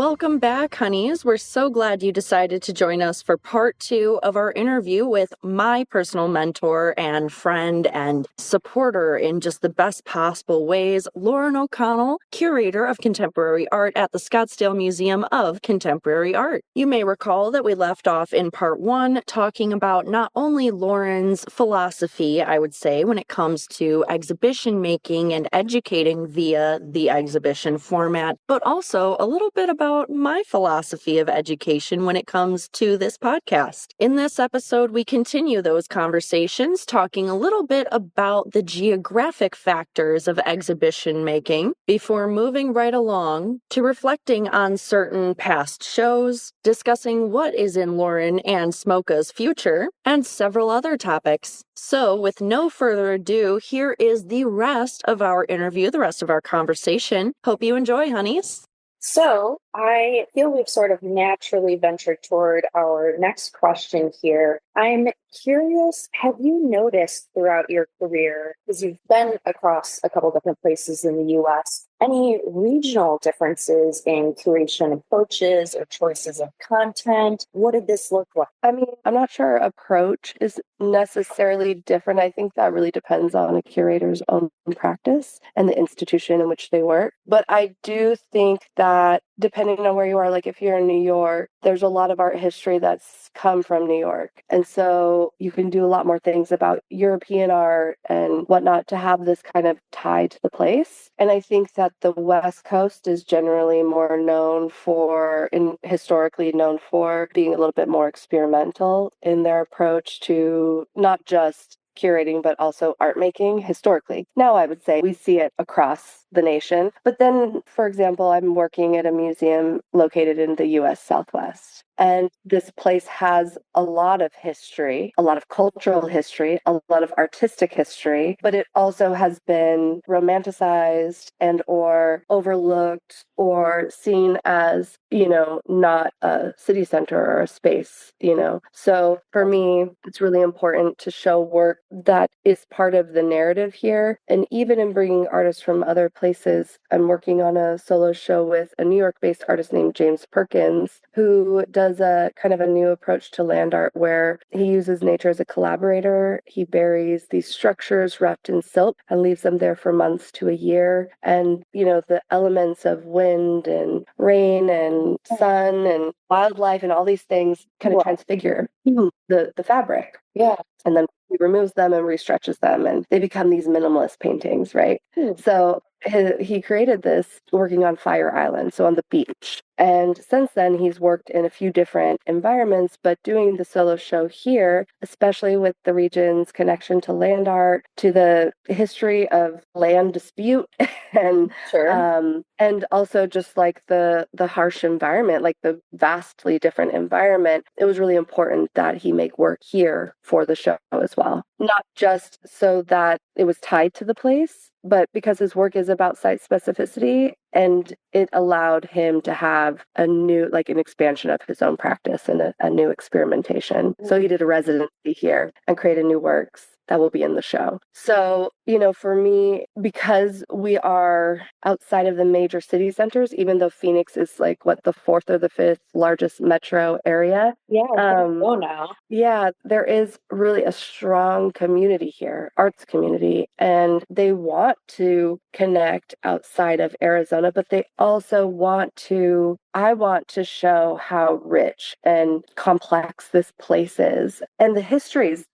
Welcome back, honeys. We're so glad you decided to join us for part 2 of our interview with my personal mentor and friend and supporter in just the best possible ways, Lauren O'Connell, Curator of Contemporary Art at the Scottsdale Museum of Contemporary Art. You may recall that we left off in part 1 talking about not only Lauren's philosophy, I would say, when it comes to exhibition making and educating via the exhibition format, but also a little bit about my philosophy of education when it comes to this podcast. In this episode, we continue those conversations, talking a little bit about the geographic factors of exhibition making before moving right along to reflecting on certain past shows, discussing what is in Lauren and Smoka's future, and several other topics. So, with no further ado, here is the rest of our interview, the rest of our conversation. Hope you enjoy, honeys. So I feel we've sort of naturally ventured toward our next question here. I'm curious, have you noticed throughout your career, because you've been across a couple different places in the US, any regional differences in curation approaches or choices of content? What did this look like? I mean, I'm not sure approach is necessarily different. I think that really depends on a curator's own practice and the institution in which they work. But I do think that depending on where you are, like if you're in New York, there's a lot of art history that's come from New York. And so you can do a lot more things about European art and whatnot to have this kind of tie to the place. And I think that the West Coast is generally more known for, and historically known for, being a little bit more experimental in their approach to not just curating, but also art making historically. Now I would say we see it across the nation. But then, for example, I'm working at a museum located in the US Southwest. And this place has a lot of history, a lot of cultural history, a lot of artistic history, but it also has been romanticized and or overlooked or seen as, not a city center or a space, So for me, it's really important to show work that is part of the narrative here. And even in bringing artists from other places, I'm working on a solo show with a New York-based artist named James Perkins, who does a kind of a new approach to land art where he uses nature as a collaborator. He buries these structures wrapped in silk and leaves them there for months to a year. And, the elements of wind and rain and sun and wildlife and all these things kind of transfigure the fabric. Yeah. And then he removes them and restretches them, and they become these minimalist paintings, right? So he created this working on Fire Island, so on the beach. And since then, he's worked in a few different environments, but doing the solo show here, especially with the region's connection to land art, to the history of land dispute, and and also just like the harsh environment, like the vastly different environment, it was really important that he make work here for the show as well. Not just so that it was tied to the place, but because his work is about site specificity, and it allowed him to have a new, like an expansion of his own practice and a new experimentation. So he did a residency here and created new works that will be in the show. So, for me, because we are outside of the major city centers, even though Phoenix is like the 4th or the 5th largest metro area. Yeah, there is really a strong community here, arts community, and they want to connect outside of Arizona, but they also I want to show how rich and complex this place is. And the histories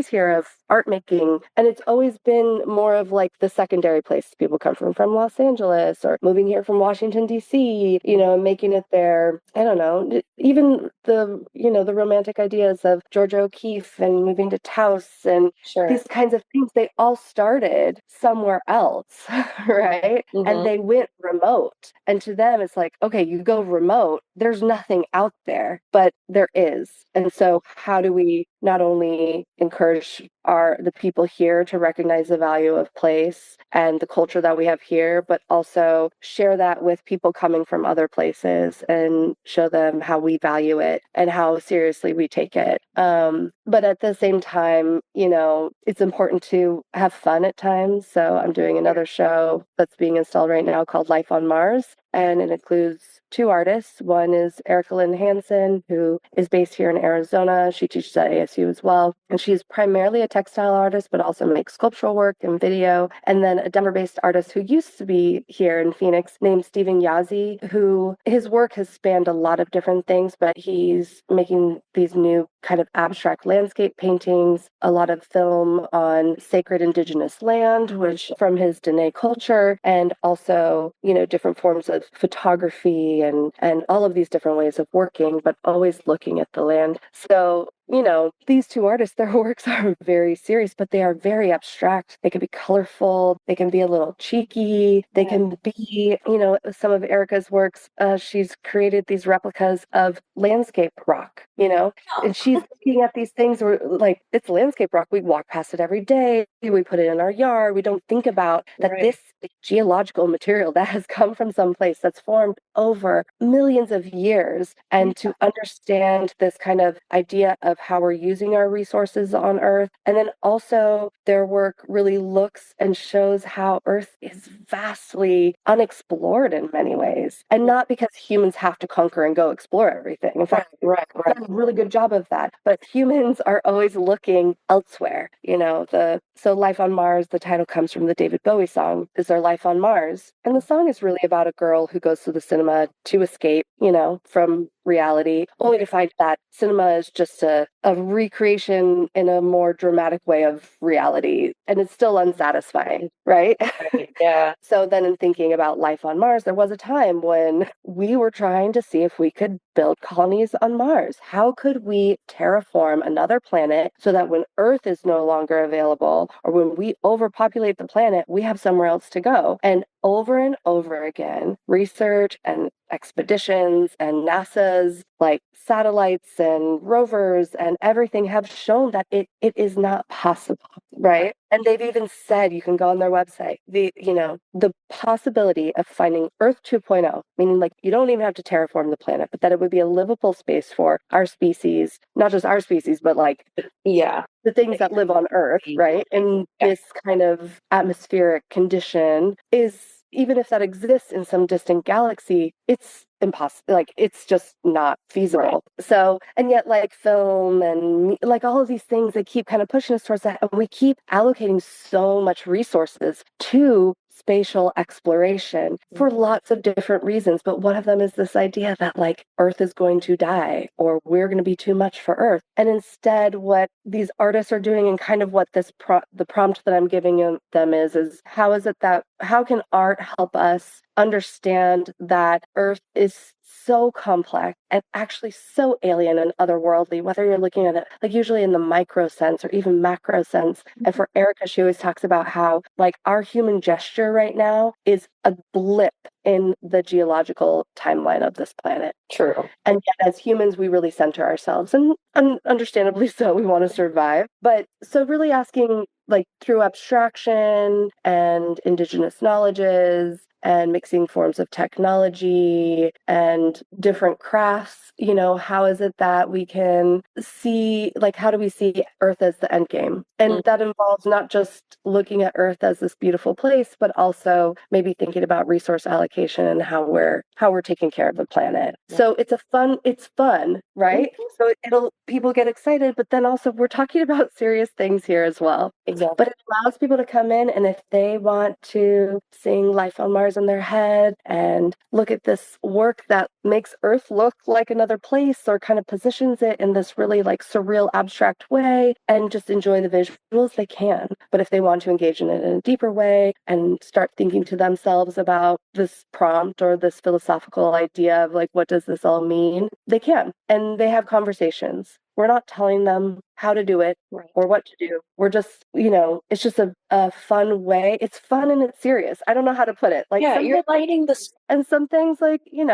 here of art making, and it's always been more of like the secondary place people come from Los Angeles or moving here from Washington, D.C., making it there. I don't know, even the romantic ideas of Georgia O'Keeffe and moving to Taos and these kinds of things, they all started somewhere else, right? And they went remote. And to them, it's like, okay, you go remote, there's nothing out there, but there is. And so how do we not only encourage the people here to recognize the value of place and the culture that we have here, but also share that with people coming from other places and show them how we value it and how seriously we take it. But at the same time, it's important to have fun at times. So I'm doing another show that's being installed right now called Life on Mars. and it includes two artists. One is Erica Lynn Hansen, who is based here in Arizona. She teaches at ASU as well. And she's primarily a textile artist, but also makes sculptural work and video. And then a Denver-based artist who used to be here in Phoenix named Stephen Yazzie, who his work has spanned a lot of different things, but he's making these new kind of abstract landscape paintings, a lot of film on sacred indigenous land, which from his Dene culture, and also, different forms of photography and all of these different ways of working, but always looking at the land. So these two artists, their works are very serious, but they are very abstract. They can be colorful. They can be a little cheeky. They can be, some of Erica's works, she's created these replicas of landscape rock, and she's looking at these things where, like, it's landscape rock. We walk past it every day. We put it in our yard. We don't think about that this geological material that has come from someplace that's formed over millions of years. And to understand this kind of idea of how we're using our resources on Earth. And then also their work really looks and shows how Earth is vastly unexplored in many ways. And not because humans have to conquer and go explore everything. In fact, we've done a really good job of that. But humans are always looking elsewhere. So Life on Mars, the title comes from the David Bowie song, Is There Life on Mars? And the song is really about a girl who goes to the cinema to escape, from reality, only to find that cinema is just a recreation in a more dramatic way of reality. And it's still unsatisfying, right? Yeah. So then in thinking about life on Mars, there was a time when we were trying to see if we could build colonies on Mars. How could we terraform another planet so that when Earth is no longer available or when we overpopulate the planet, we have somewhere else to go? And over again, research and expeditions and NASA's like satellites and rovers and everything have shown that it is not possible, right? And they've even said, you can go on their website, the possibility of finding Earth 2.0, meaning like you don't even have to terraform the planet, but that it would be a livable space for our species, not just our species, but like the things that live on Earth, right? In this kind of atmospheric condition is, even if that exists in some distant galaxy, it's impossible. Like, it's just not feasible. So, and yet like film and like all of these things, they keep kind of pushing us towards that. And we keep allocating so much resources to spatial exploration for lots of different reasons. But one of them is this idea that like Earth is going to die or we're going to be too much for Earth. And instead, what these artists are doing and kind of what this the prompt that I'm giving them is how can art help us understand that Earth is so complex and actually so alien and otherworldly, whether you're looking at it like usually in the micro sense or even macro sense. And for Erica, she always talks about how like our human gesture right now is a blip in the geological timeline of this planet. True. And yet as humans, we really center ourselves, and understandably so, we want to survive. But so really asking like through abstraction and indigenous knowledges and mixing forms of technology and different crafts, how is it that we can see, like, how do we see Earth as the end game? And that involves not just looking at Earth as this beautiful place, but also maybe thinking about resource allocation and how we're taking care of the planet. So it's fun, right? So people get excited, but then also we're talking about serious things here as well. Exactly. But it allows people to come in, and if they want to sing Life on Mars in their head and look at this work that makes Earth look like another place or kind of positions it in this really like surreal, abstract way and just enjoy the visuals, they can. But if they want to engage in it in a deeper way and start thinking to themselves about this prompt or this philosophical idea of like, what does this all mean? They can. And they have conversations. We're not telling them how to do it or what to do. We're just, it's just a fun way. It's fun and it's serious. I don't know how to put it. Like, you're lighting this. And some things like, we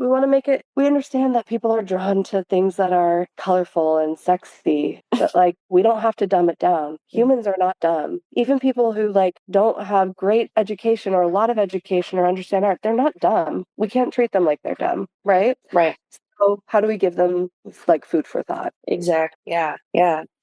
want to make it, we understand that people are drawn to things that are colorful and sexy, but like, we don't have to dumb it down. Humans are not dumb. Even people who like don't have great education or a lot of education or understand art, they're not dumb. We can't treat them like they're dumb, right? Right. So how do we give them like food for thought? Exactly. Yeah.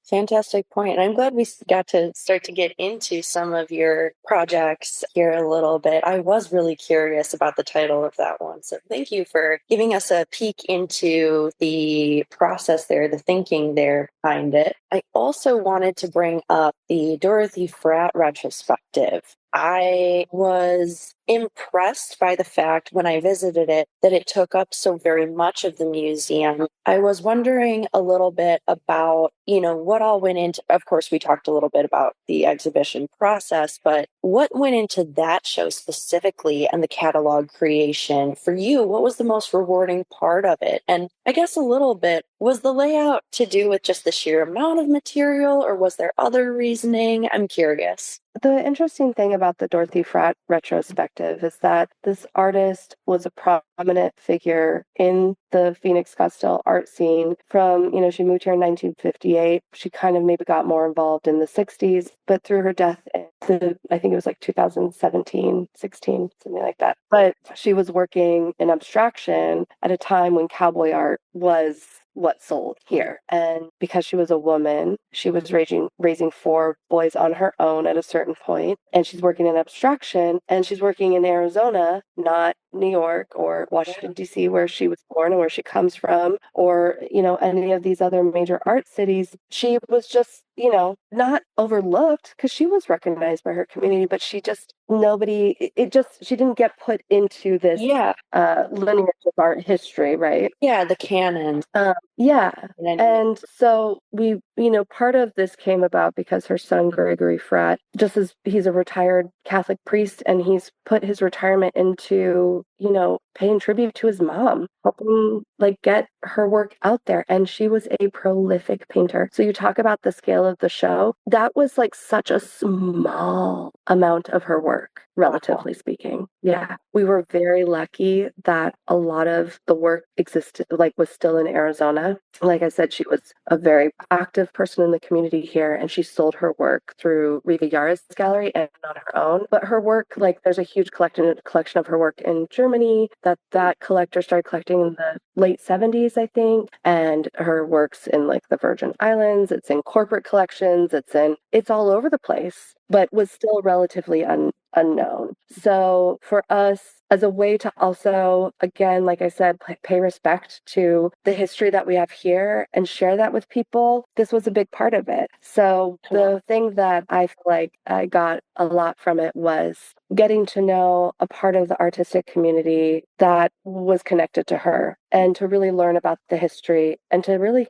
Fantastic point. I'm glad we got to start to get into some of your projects here a little bit. I was really curious about the title of that one. So thank you for giving us a peek into the process there, the thinking there behind it. I also wanted to bring up the Dorothy Fratt retrospective. I was impressed by the fact when I visited it that it took up so very much of the museum. I was wondering a little bit about, what all went into, of course, we talked a little bit about the exhibition process, but what went into that show specifically and the catalog creation for you? What was the most rewarding part of it? And I guess a little bit, was the layout to do with just the sheer amount of material or was there other reasoning? I'm curious. The interesting thing about the Dorothy Fratt retrospective is that this artist was a prominent figure in the Phoenix Scottsdale art scene from, she moved here in 1958. She kind of maybe got more involved in the 60s, but through her death, I think it was like 2017, 16, something like that. But she was working in abstraction at a time when cowboy art was what sold here. And because she was a woman, she was raising four boys on her own at a certain point, and she's working in abstraction, and she's working in Arizona, not New York or Washington, D.C., where she was born and where she comes from, or, any of these other major art cities. She was just, not overlooked because she was recognized by her community, but she just, she didn't get put into this Yeah. lineage of art history, right? Yeah, the canon. Yeah. And And so part of this came about because her son, Gregory Fratt, just as he's a retired Catholic priest and he's put his retirement into, paying tribute to his mom, helping get her work out there. And she was a prolific painter. So you talk about the scale of the show, that was such a small amount of her work, relatively speaking. Yeah. We were very lucky that a lot of the work existed, was still in Arizona. Like I said, she was a very active person in the community here, and she sold her work through Riva Yara's gallery and on her own. But her work, there's a huge collection of her work in Germany that collector started collecting in the late 70s, I think. And her work's in the Virgin Islands. It's in corporate collections. It's all over the place, but was still relatively unknown. So for us, as a way to also, again, like I said, pay respect to the history that we have here and share that with people, this was a big part of it. So the thing that I feel like I got a lot from it was getting to know a part of the artistic community that was connected to her and to really learn about the history and to really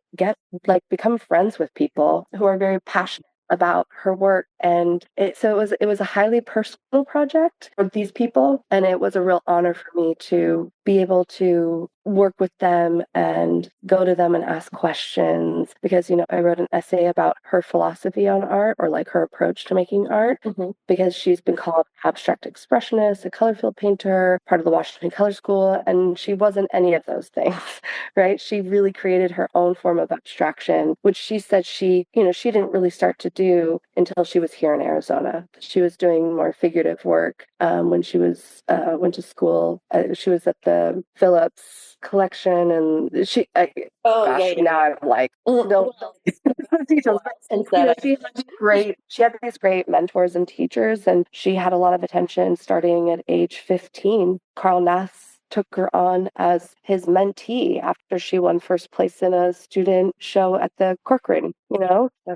become friends with people who are very passionate about her work. And it was a highly personal project for these people, and it was a real honor for me to be able to work with them and go to them and ask questions because I wrote an essay about her philosophy on art, or her approach to making art, because she's been called abstract expressionist, a color field painter, part of the Washington Color School, and she wasn't any of those things. Right? She really created her own form of abstraction, which she said she didn't really start to do until she was here in Arizona. She was doing more figurative work when she went to school. She was at the Phillips collection, and now I'm no details. But, she had these great mentors and teachers, and she had a lot of attention starting at age 15. Carl Nass took her on as his mentee after she won first place in a student show at the Corcoran,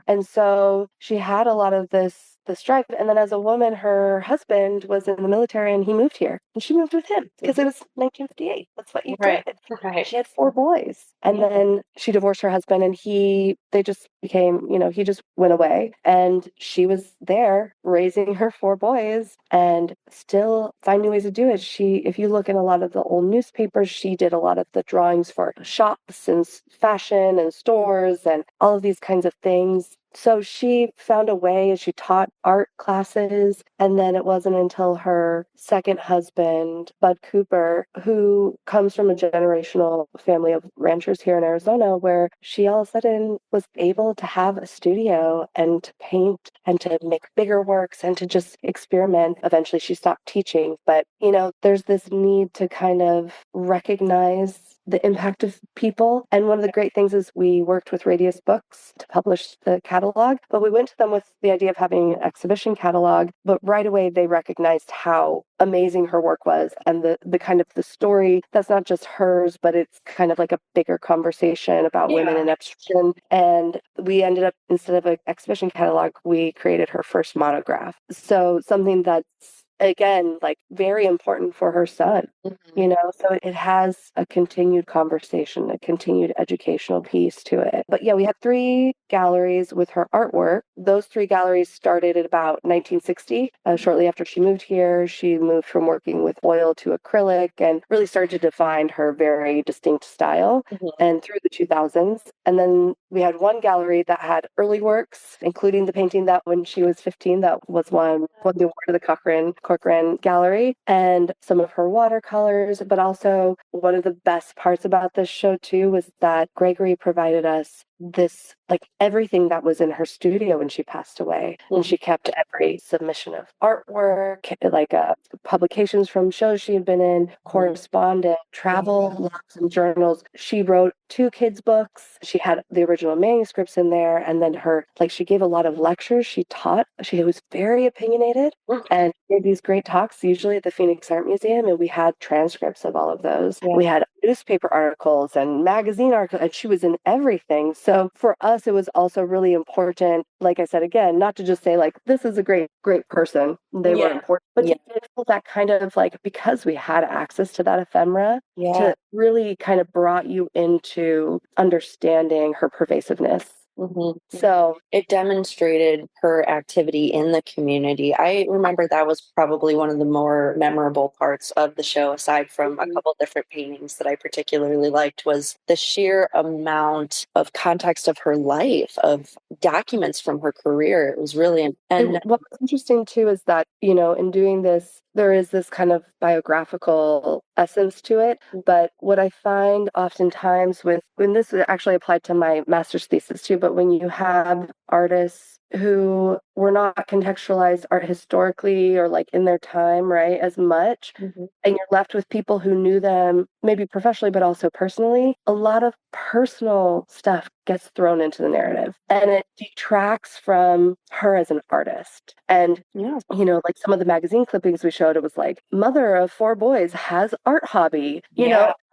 And so she had a lot of this drive. And then as a woman, her husband was in the military and he moved here. And she moved with him because it was 1958. That's what you did. Right. She had four boys. And then she divorced her husband and they just became, he just went away. And she was there raising her four boys and still finding ways to do it. If you look in a lot of the old newspapers, she did a lot of the drawings for shops and fashion and stores and all of these kinds of things. So she found a way. She taught art classes. And then it wasn't until her second husband, Bud Cooper, who comes from a generational family of ranchers here in Arizona, where she all of a sudden was able to have a studio and to paint and to make bigger works and to just experiment. Eventually she stopped teaching. But, there's this need to kind of recognize the impact of people. And one of the great things is we worked with Radius Books to publish the catalog, but we went to them with the idea of having an exhibition catalog, but right away they recognized how amazing her work was, and the kind of the story that's not just hers, but it's kind of like a bigger conversation about women in abstraction. And we ended up, instead of an exhibition catalog, we created her first monograph. So something that's, again, like very important for her son, so it has a continued conversation, a continued educational piece to it. But yeah, we had 3 galleries with her artwork. Those 3 galleries started at about 1960. Shortly after she moved here, she moved from working with oil to acrylic and really started to define her very distinct style. And through the 2000s. And then we had 1 gallery that had early works, including the painting that when she was 15, that was won the award of the Corcoran Gallery, and some of her watercolors. But also, one of the best parts about this show too was that Gregory provided us this, like, everything that was in her studio when she passed away. And she kept every submission of artwork, like publications from shows she had been in, correspondence, travel logs and journals. She wrote 2 kids' books. She had the original manuscripts in there. And then she gave a lot of lectures. She taught. She was very opinionated and gave these great talks, usually at the Phoenix Art Museum. And we had transcripts of all of those. We had newspaper articles and magazine articles, and she was in everything. So for us, it was also really important, like I said, again, not to just say like, this is a great, great person. They were important, but to give that kind of like, because we had access to that ephemera, to really kind of brought you into understanding her pervasiveness. So it demonstrated her activity in the community. I remember that was probably one of the more memorable parts of the show, aside from a couple different paintings that I particularly liked, was the sheer amount of context of her life, of documents from her career. It was really, and what was interesting too is that, in doing this, there is this kind of biographical essence to it. But what I find oftentimes when this actually applied to my master's thesis too, but when you have artists who were not contextualized art historically or like in their time, right, as much, and you're left with people who knew them maybe professionally, but also personally, a lot of personal stuff gets thrown into the narrative and it detracts from her as an artist. And, like some of the magazine clippings we showed, it was like, mother of 4 boys has art hobby,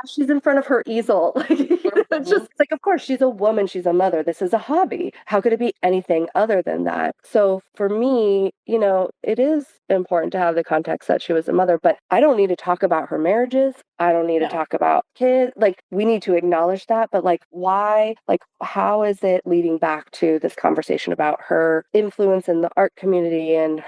she's in front of her easel. It's just like, of course, she's a woman, she's a mother. This is a hobby. How could it be anything other than that? So for me, it is important to have the context that she was a mother, but I don't need to talk about her marriages. I don't need to talk about kids. Like, we need to acknowledge that, but like, why? Like, how is it leading back to this conversation about her influence in the art community and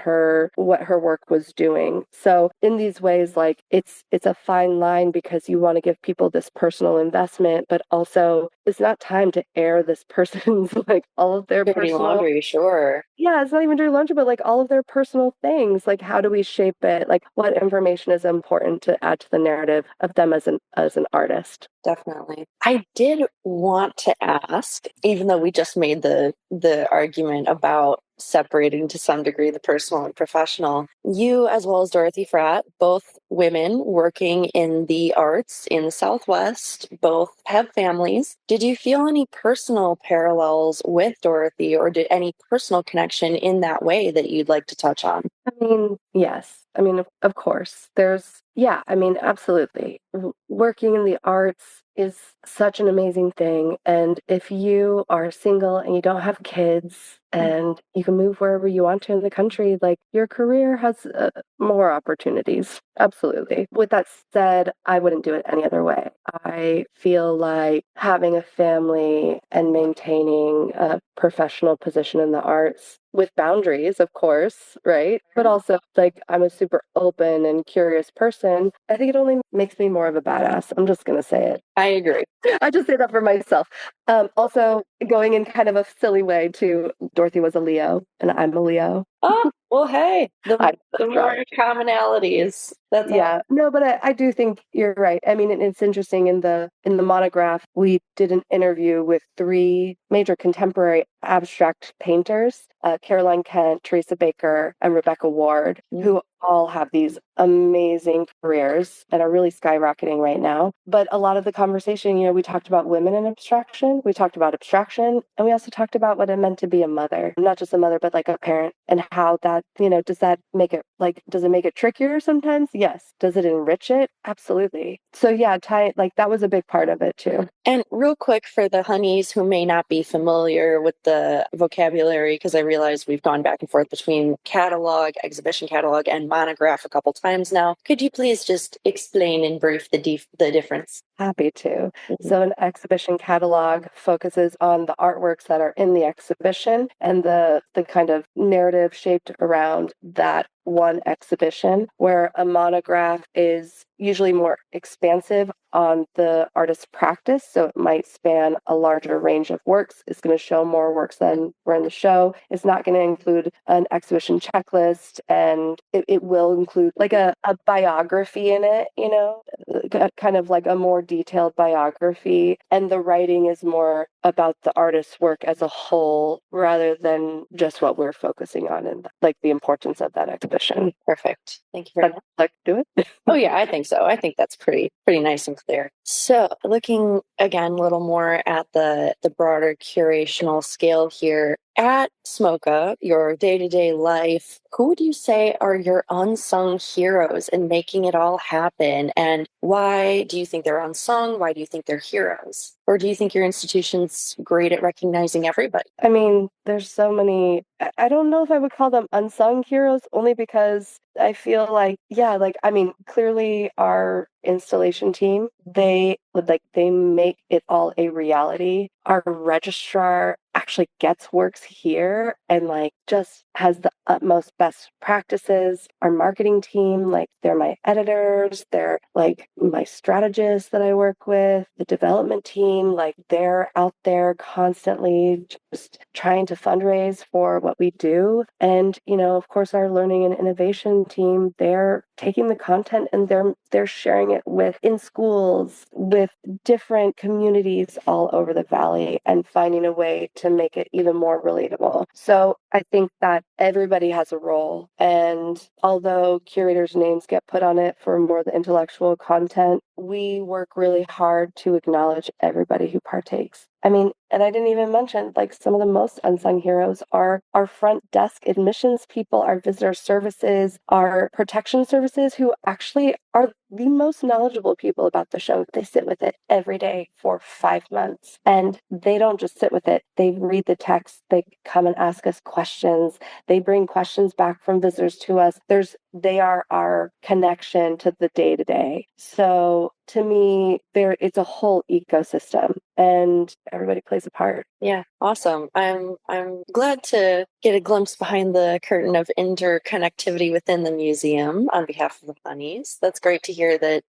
what her work was doing? So in these ways, like, it's a fine line, because you want to give people this personal investment, but also it's not time to air this person's like all of their dirty personal laundry, sure. Yeah, it's not even dirty laundry, but like all of their personal things. Like, how do we shape it? Like, what information is important to add to the narrative of them as an artist? Definitely. I did want to ask, even though we just made the argument about separating to some degree the personal and professional, you as well as Dorothy Fratt, both women working in the arts in the Southwest, both have families. Did you feel any personal parallels with Dorothy, or did any personal connection in that way that you'd like to touch on? I mean, yes. I mean, of course, absolutely. Working in the arts is such an amazing thing. And if you are single and you don't have kids and you can move wherever you want to in the country, like, your career has more opportunities. Absolutely. With that said, I wouldn't do it any other way. I feel like having a family and maintaining a professional position in the arts, with boundaries, of course, right? But also, like, I'm a super open and curious person. I think it only makes me more of a badass. I'm just going to say it. I agree. I just say that for myself. Also, going in kind of a silly way too, Dorothy was a Leo and I'm a Leo. Oh, well, hey, the more Right. commonalities. That's Yeah. No, but I do think you're right. I mean, it's interesting, in the monograph, we did an interview with 3 major contemporary abstract painters, Caroline Kent, Teresa Baker, and Rebecca Ward, who all have these amazing careers and are really skyrocketing right now. But a lot of the conversation, we talked about women in abstraction, we talked about abstraction, and we also talked about what it meant to be a mother, not just a mother, but like a parent, and how that, does that make it does it make it trickier sometimes? Yes. Does it enrich it? Absolutely. So yeah, that was a big part of it too. And real quick for the honeys who may not be familiar with the vocabulary, because I realize we've gone back and forth between catalog, exhibition catalog, and monograph a couple times now. Could you please just explain in brief the difference? Happy to. So an exhibition catalog focuses on the artworks that are in the exhibition and the kind of narrative shaped around that one exhibition, where a monograph is usually more expansive on the artist's practice. So it might span a larger range of works. It's going to show more works than were in the show. It's not going to include an exhibition checklist, and it will include like a biography in it, kind of like a more detailed biography. And the writing is more about the artist's work as a whole rather than just what we're focusing on and like the importance of that exhibition. Perfect. Thank you very much. Like do it? Oh yeah, I think so. I think that's pretty nice and clear. So looking again a little more at the broader curational scale here, at SMOCA, your day-to-day life, who would you say are your unsung heroes in making it all happen? And why do you think they're unsung? Why do you think they're heroes? Or do you think your institution's great at recognizing everybody? I mean, there's so many. I don't know if I would call them unsung heroes, only because I feel like, clearly our installation team, they make it all a reality. Our registrar actually gets works here and just has the utmost best practices. Our marketing team, they're my editors, they're my strategists that I work with. The development team, they're out there constantly just trying to fundraise for what we do. And, of course, our learning and innovation team, they're taking the content and they're sharing it in schools, with different communities all over the valley, and finding a way to make it even more relatable. So I think that everybody has a role. And although curators' names get put on it for more the intellectual content, we work really hard to acknowledge everybody who partakes. I mean, and I didn't even mention, some of the most unsung heroes are our front desk admissions people, our visitor services, our protection services, who actually are the most knowledgeable people about the show. They sit with it every day for 5 months, and they don't just sit with it. They read the text. They come and ask us questions. They bring questions back from visitors to us. They are our connection to the day-to-day. So to me, it's a whole ecosystem, and everybody plays a part. Yeah, awesome. I'm glad to get a glimpse behind the curtain of interconnectivity within the museum on behalf of the honeys. That's great to hear that,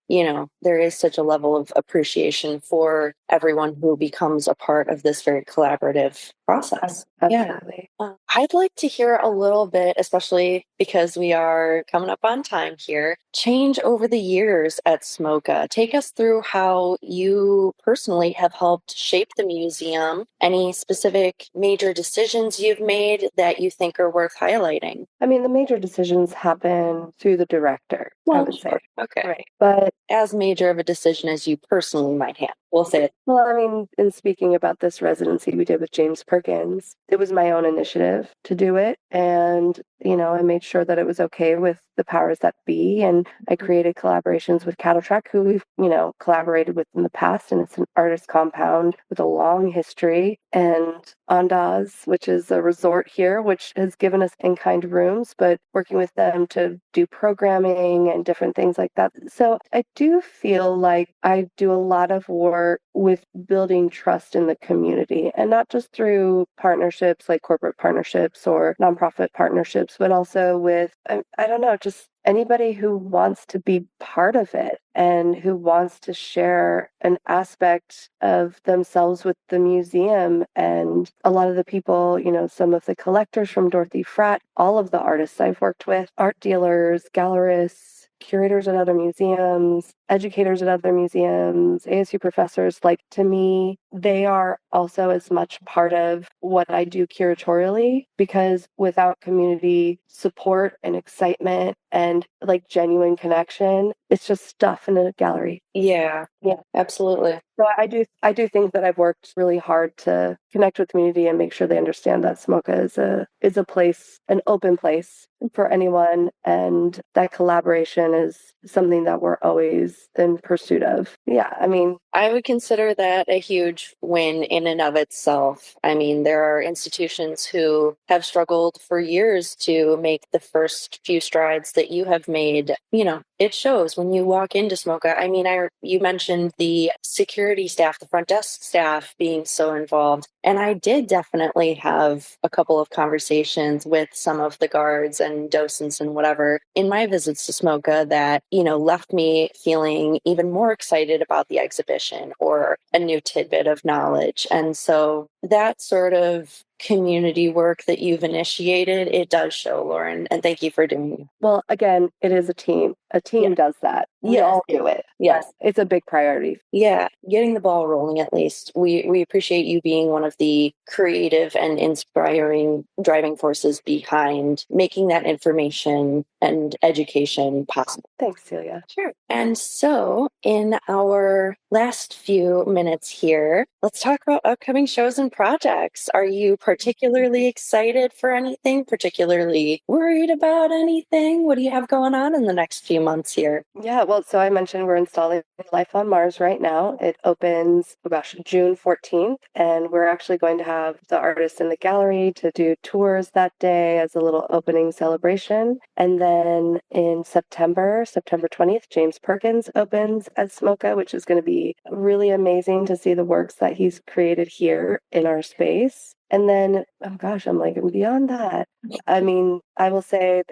there is such a level of appreciation for everyone who becomes a part of this very collaborative process. Absolutely. Yeah. I'd like to hear a little bit, especially because we are coming up on time here, change over the years at SMOCA. Take us through how you personally have helped shape the museum. Any specific major decisions you've made that you think are worth highlighting? I mean, the major decisions happen through the director, I would say. Okay. Right. But as major of a decision as you personally might have, we'll say it. Well, I mean, in speaking about this residency we did with James Perkins, it was my own initiative to do it. And, I made sure that it was okay with the powers that be. And I created collaborations with Cattle Truck, who we've, collaborated with in the past. And it's an artist compound with a long history. And Andaz, which is a resort here, which has given us in-kind rooms, but working with them to do programming and different things like that. So I do feel like I do a lot of work with building trust in the community, and not just through partnerships like corporate partnerships or nonprofit partnerships, but also with, I don't know, just anybody who wants to be part of it and who wants to share an aspect of themselves with the museum. And a lot of the people, some of the collectors from Dorothy Fratt, all of the artists I've worked with, art dealers, gallerists, curators at other museums, educators at other museums, ASU professors, like to me, they are also as much part of what I do curatorially, because without community support and excitement and like genuine connection, it's just stuff in a gallery. Yeah, absolutely. So I do think that I've worked really hard to connect with community and make sure they understand that SMOCA is a place, an open place for anyone, and that collaboration is something that we're always in pursuit of. Yeah, I mean, I would consider that a huge win in and of itself. I mean, there are institutions who have struggled for years to make the first few strides that you have made. You know, it shows when you walk into SMOCA. I mean, you mentioned the security staff, the front desk staff being so involved. And I did definitely have a couple of conversations with some of the guards and docents and whatever in my visits to SMOCA that, you know, left me feeling even more excited about the exhibition or a new tidbit of knowledge. And so that sort of community work that you've initiated, it does show, Lauren, and thank you for doing it. well, again, it is a team. A team does that. We all do it. Yes. It's a big priority. Yeah, getting the ball rolling at least. We appreciate you being one of the creative and inspiring driving forces behind making that information and education possible. Thanks, Celia. Sure. And so, in our last few minutes here, let's talk about upcoming shows and projects. Are you particularly excited for anything? Particularly worried about anything? What do you have going on in the next few months here? Yeah, well, so I mentioned we're installing Life on Mars right now. It opens, oh gosh, June 14th, and we're actually going to have the artists in the gallery to do tours that day as a little opening celebration. And then in September 20th, James Perkins opens at SMOCA, which is going to be really amazing to see the works that he's created here in our space. And then, oh gosh, I'm like, beyond that, I mean, I will say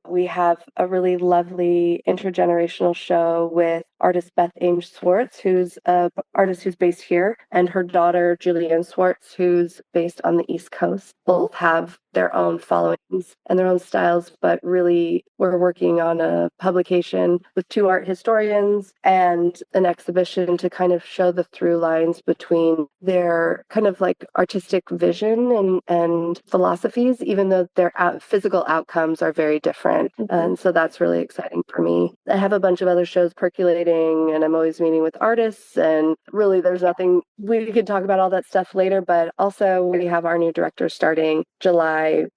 we have a really lovely intergenerational show with artist Beth Ames Swartz, who's an artist who's based here, and her daughter, Julianne Swartz, who's based on the East Coast. Both have their own followings and their own styles, but really we're working on a publication with two art historians and an exhibition to kind of show the through lines between their kind of like artistic vision and philosophies, even though their physical outcomes are very different. Mm-hmm. And so that's really exciting for me. I have a bunch of other shows percolating, and I'm always meeting with artists, and really there's nothing, we could talk about all that stuff later, but also we have our new director starting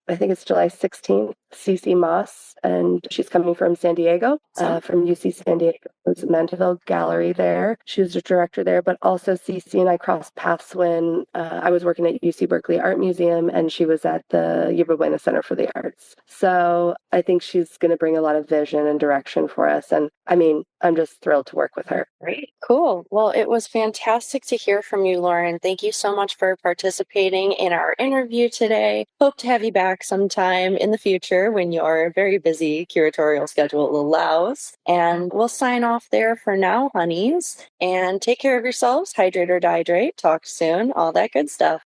I think it's July 16th, Cece Moss, and she's coming from San Diego, from UC San Diego's Mandeville Gallery there. She was a director there, but also Cece and I crossed paths when I was working at UC Berkeley Art Museum, and she was at the Yerba Buena Center for the Arts. So I think she's going to bring a lot of vision and direction for us. And I mean, I'm just thrilled to work with her. Great. Cool. Well, it was fantastic to hear from you, Lauren. Thank you so much for participating in our interview today. Hope to have you back sometime in the future when your very busy curatorial schedule allows. And we'll sign off there for now, honeys. And take care of yourselves. Hydrate or dihydrate. Talk soon. All that good stuff.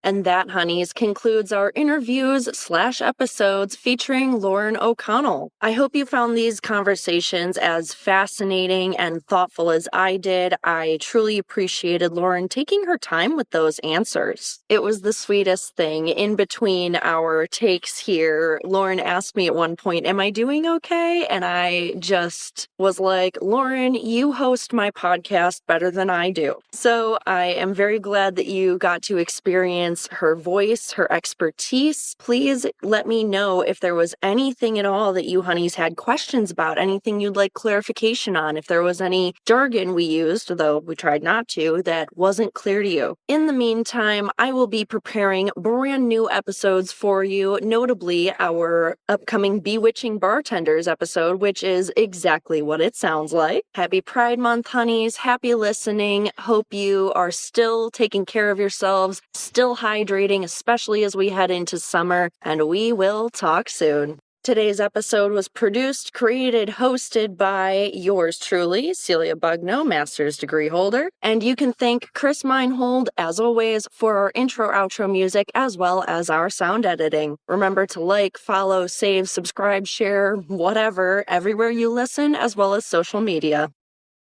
And that, honeys, concludes our interviews/episodes featuring Lauren O'Connell. I hope you found these conversations as fascinating and thoughtful as I did. I truly appreciated Lauren taking her time with those answers. It was the sweetest thing. In between our takes here, Lauren asked me at one point, "Am I doing okay?" And I just was like, "Lauren, you host my podcast better than I do." So I am very glad that you got to experience her voice, her expertise. Please let me know if there was anything at all that you honeys had questions about, anything you'd like clarification on, if there was any jargon we used, though we tried not to, that wasn't clear to you. In the meantime, I will be preparing brand new episodes for you, notably our upcoming Bewitching Bartenders episode, which is exactly what it sounds like. Happy Pride Month, honeys. Happy listening. Hope you are still taking care of yourselves, still hydrating, especially as we head into summer, and we will talk soon. Today's episode was produced, created, hosted by yours truly, Celia Bugno, master's degree holder. And you can thank Chris Meinhold, as always, for our intro-outro music, as well as our sound editing. Remember to like, follow, save, subscribe, share, whatever, everywhere you listen, as well as social media.